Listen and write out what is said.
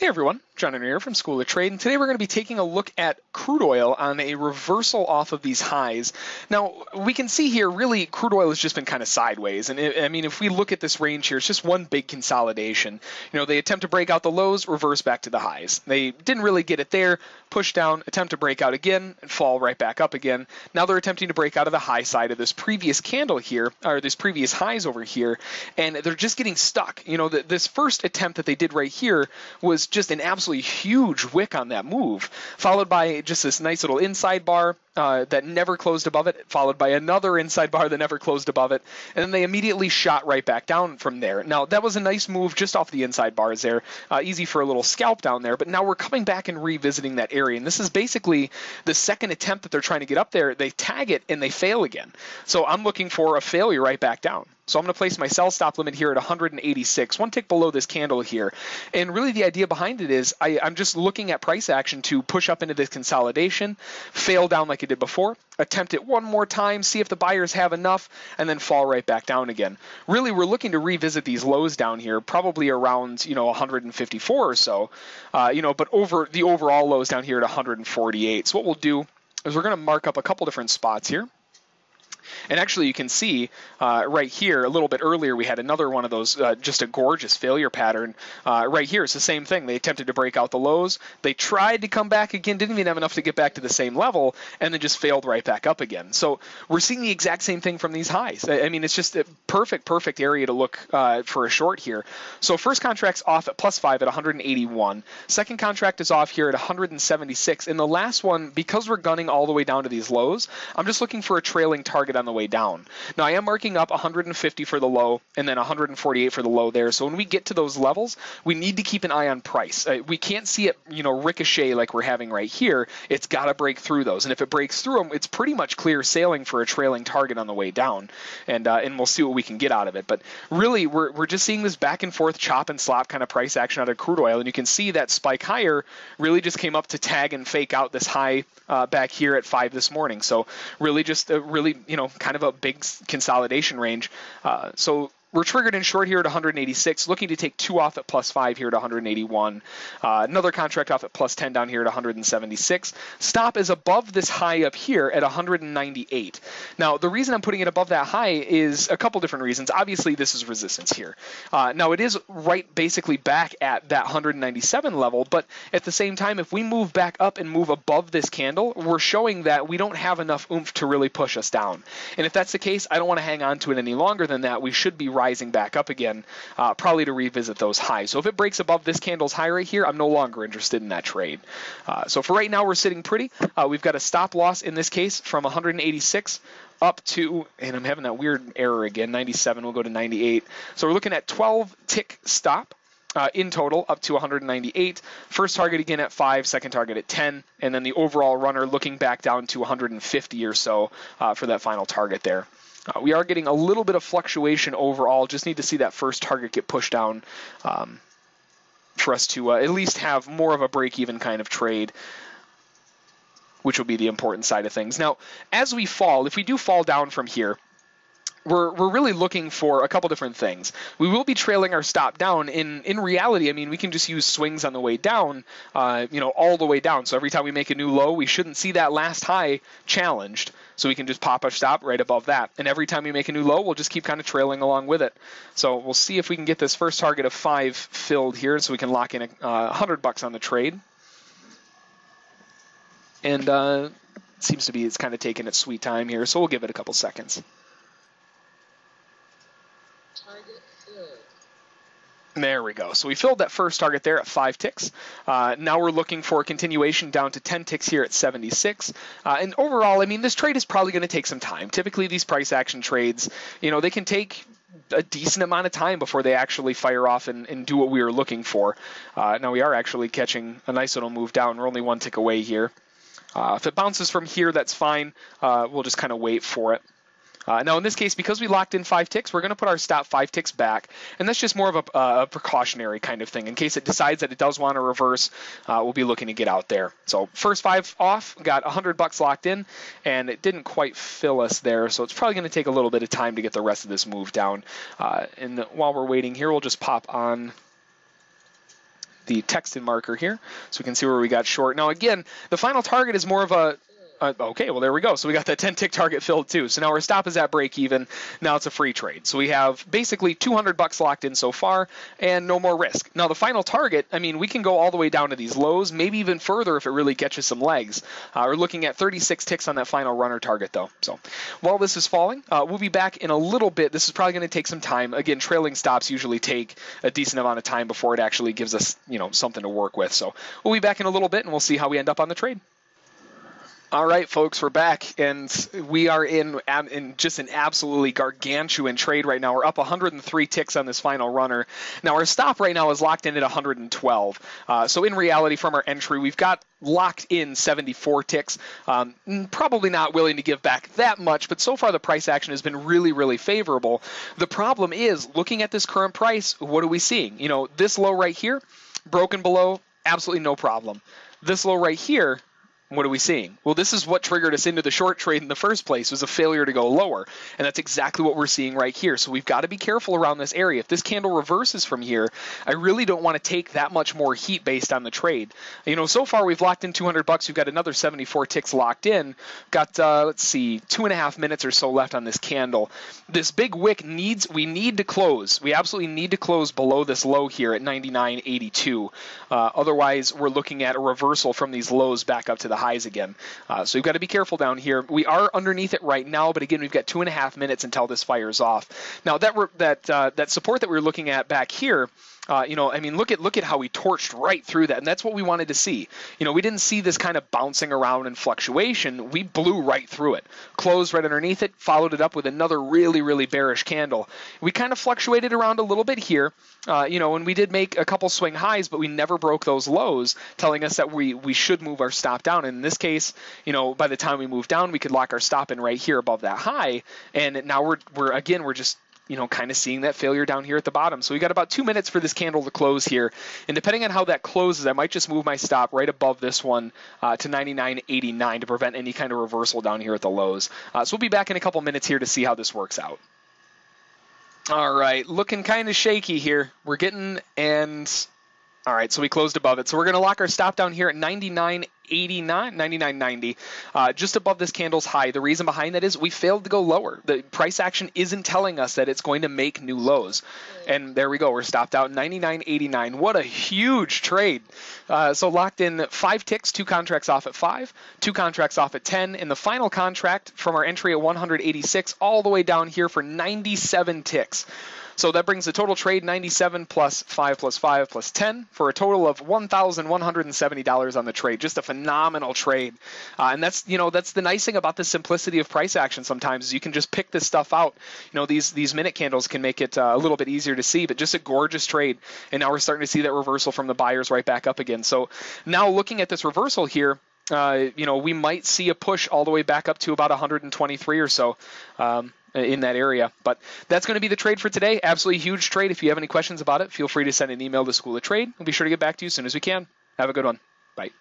Hey everyone, John here from School of Trade, and today we're going to be taking a look at crude oil on a reversal off of these highs. Now, we can see here, really, crude oil has just been kind of sideways, and I mean, if we look at this range here, it's just one big consolidation. You know, they attempt to break out the lows, reverse back to the highs. They didn't really get it there, push down, attempt to break out again, and fall right back up again. Now they're attempting to break out of the high side of this previous candle here, or this previous highs over here, and they're just getting stuck. You know, this first attempt that they did right here was just an absolutely huge wick on that move, followed by just this nice little inside bar that never closed above it, followed by another inside bar that never closed above it, and then they immediately shot right back down from there. Now, that was a nice move just off the inside bars there, easy for a little scalp down there, but now we're coming back and revisiting that area, and this is basically the second attempt that they're trying to get up there. They tag it and they fail again. So I'm looking for a failure right back down. So I'm going to place my sell stop limit here at 186, one tick below this candle here. And really the idea behind it is I'm just looking at price action to push up into this consolidation, fail down like it did before, attempt it one more time, see if the buyers have enough, and then fall right back down again. Really, we're looking to revisit these lows down here, probably around, 154 or so, but over the overall lows down here at 148. So what we'll do is we're going to mark up a couple different spots here. And actually, you can see right here, a little bit earlier, we had another one of those, just a gorgeous failure pattern. Right here, it's the same thing. They attempted to break out the lows. They tried to come back again, didn't even have enough to get back to the same level, and then just failed right back up again. So we're seeing the exact same thing from these highs. I mean, it's just a perfect area to look for a short here. So first contract's off at +5 at 181. Second contract is off here at 176. And the last one, because we're gunning all the way down to these lows, I'm just looking for a trailing target on the way down. Now I am marking up 150 for the low and then 148 for the low there. So when we get to those levels, we need to keep an eye on price. We can't see it, ricochet like we're having right here. It's got to break through those. And if it breaks through them, it's pretty much clear sailing for a trailing target on the way down. And we'll see what we can get out of it. But really, we're just seeing this back and forth chop and slop kind of price action out of crude oil. And you can see that spike higher really just came up to tag and fake out this high back here at 5 this morning. So really just kind of a big consolidation range. So we're triggered in short here at 186, looking to take 2 off at +5 here at 181. Another contract off at +10 down here at 176. Stop is above this high up here at 198. Now, the reason I'm putting it above that high is a couple different reasons. Obviously, this is resistance here. Now, it is right basically back at that 197 level, but at the same time, if we move back up and move above this candle, we're showing that we don't have enough oomph to really push us down. And if that's the case, I don't want to hang on to it any longer than that. We should be rising back up again, probably to revisit those highs. So if it breaks above this candle's high right here, I'm no longer interested in that trade. So for right now, we're sitting pretty. We've got a stop loss in this case from 186 up to, and I'm having that weird error again, 97 will go to 98. So we're looking at 12 tick stop. In total, up to 198. First target again at 5, second target at 10, and then the overall runner looking back down to 150 or so for that final target there. We are getting a little bit of fluctuation overall. Just need to see that first target get pushed down for us to at least have more of a break-even kind of trade, which will be the important side of things. Now, as we fall, if we do fall down from here, we're really looking for a couple different things. We will be trailing our stop down. In reality, I mean, we can just use swings on the way down, all the way down. So every time we make a new low, we shouldn't see that last high challenged. So we can just pop a stop right above that. And every time we make a new low, we'll just keep kind of trailing along with it. So we'll see if we can get this first target of 5 filled here so we can lock in $100 on the trade. And it seems to be it's kind of taking its sweet time here, so we'll give it a couple seconds. There we go. So we filled that first target there at 5 ticks. Now we're looking for a continuation down to 10 ticks here at 76. And overall, I mean, this trade is probably going to take some time. Typically, these price action trades, they can take a decent amount of time before they actually fire off and do what we are looking for. Now we are actually catching a nice little move down. We're only 1 tick away here. If it bounces from here, that's fine. We'll just kind of wait for it. Now, in this case, because we locked in 5 ticks, we're going to put our stop 5 ticks back, and that's just more of a precautionary kind of thing. In case it decides that it does want to reverse, we'll be looking to get out there. So first 5 off, got $100 locked in, and it didn't quite fill us there, so it's probably going to take a little bit of time to get the rest of this move down. And while we're waiting here, we'll just pop on the text and marker here so we can see where we got short. Now, again, the final target is more of a okay, well, there we go. So we got that 10-tick target filled too. So now our stop is at break even. Now it's a free trade. So we have basically $200 locked in so far and no more risk. Now the final target, I mean, we can go all the way down to these lows, maybe even further if it really catches some legs. We're looking at 36 ticks on that final runner target though. So while this is falling, we'll be back in a little bit. This is probably going to take some time. Again, trailing stops usually take a decent amount of time before it actually gives us, something to work with. So we'll be back in a little bit and we'll see how we end up on the trade. All right, folks, we're back, and we are in just an absolutely gargantuan trade right now. We're up 103 ticks on this final runner. Now, our stop right now is locked in at 112. So in reality, from our entry, we've got locked in 74 ticks. Probably not willing to give back that much, but so far the price action has been really, really favorable. The problem is, looking at this current price, what are we seeing? This low right here, broken below, absolutely no problem. This low right here, what are we seeing? Well, this is what triggered us into the short trade in the first place, was a failure to go lower. And that's exactly what we're seeing right here. So we've got to be careful around this area. If this candle reverses from here, I really don't want to take that much more heat based on the trade. So far we've locked in $200. We've got another 74 ticks locked in. Got, let's see, 2.5 minutes or so left on this candle. This big wick we need to close. We absolutely need to close below this low here at 99.82. Otherwise, we're looking at a reversal from these lows back up to the highs again. So we've got to be careful down here. We are underneath it right now, but again, we've got 2.5 minutes until this fires off. Now that support that we were looking at back here, look at how we torched right through that, and that's what we wanted to see. We didn't see this kind of bouncing around and fluctuation. We blew right through it, closed right underneath it, followed it up with another really, really bearish candle. We kind of fluctuated around a little bit here, and we did make a couple swing highs, but we never broke those lows, telling us that we should move our stop down. And in this case, by the time we move down, we could lock our stop in right here above that high, and now we're just kind of seeing that failure down here at the bottom. So we got about 2 minutes for this candle to close here. And depending on how that closes, I might just move my stop right above this one to 99.89 to prevent any kind of reversal down here at the lows. So we'll be back in a couple minutes here to see how this works out. All right, looking kind of shaky here. We're getting, all right, so we closed above it. So we're going to lock our stop down here at 99.89, 99.90, just above this candle's high. The reason behind that is we failed to go lower. The price action isn't telling us that it's going to make new lows. And there we go. We're stopped out 99.89. What a huge trade. So locked in 5 ticks, 2 contracts off at 5, 2 contracts off at 10, and the final contract from our entry at 186 all the way down here for 97 ticks. So that brings the total trade 97 plus 5 plus 5 plus 10 for a total of $1,170 on the trade. Just a phenomenal trade. And that's the nice thing about the simplicity of price action sometimes is you can just pick this stuff out. These minute candles can make it a little bit easier to see, but just a gorgeous trade. And now we're starting to see that reversal from the buyers right back up again. So now looking at this reversal here, we might see a push all the way back up to about 123 or so. In that area. But that's going to be the trade for today. Absolutely huge trade. If you have any questions about it, feel free to send an email to School of Trade. We'll be sure to get back to you as soon as we can. Have a good one. Bye.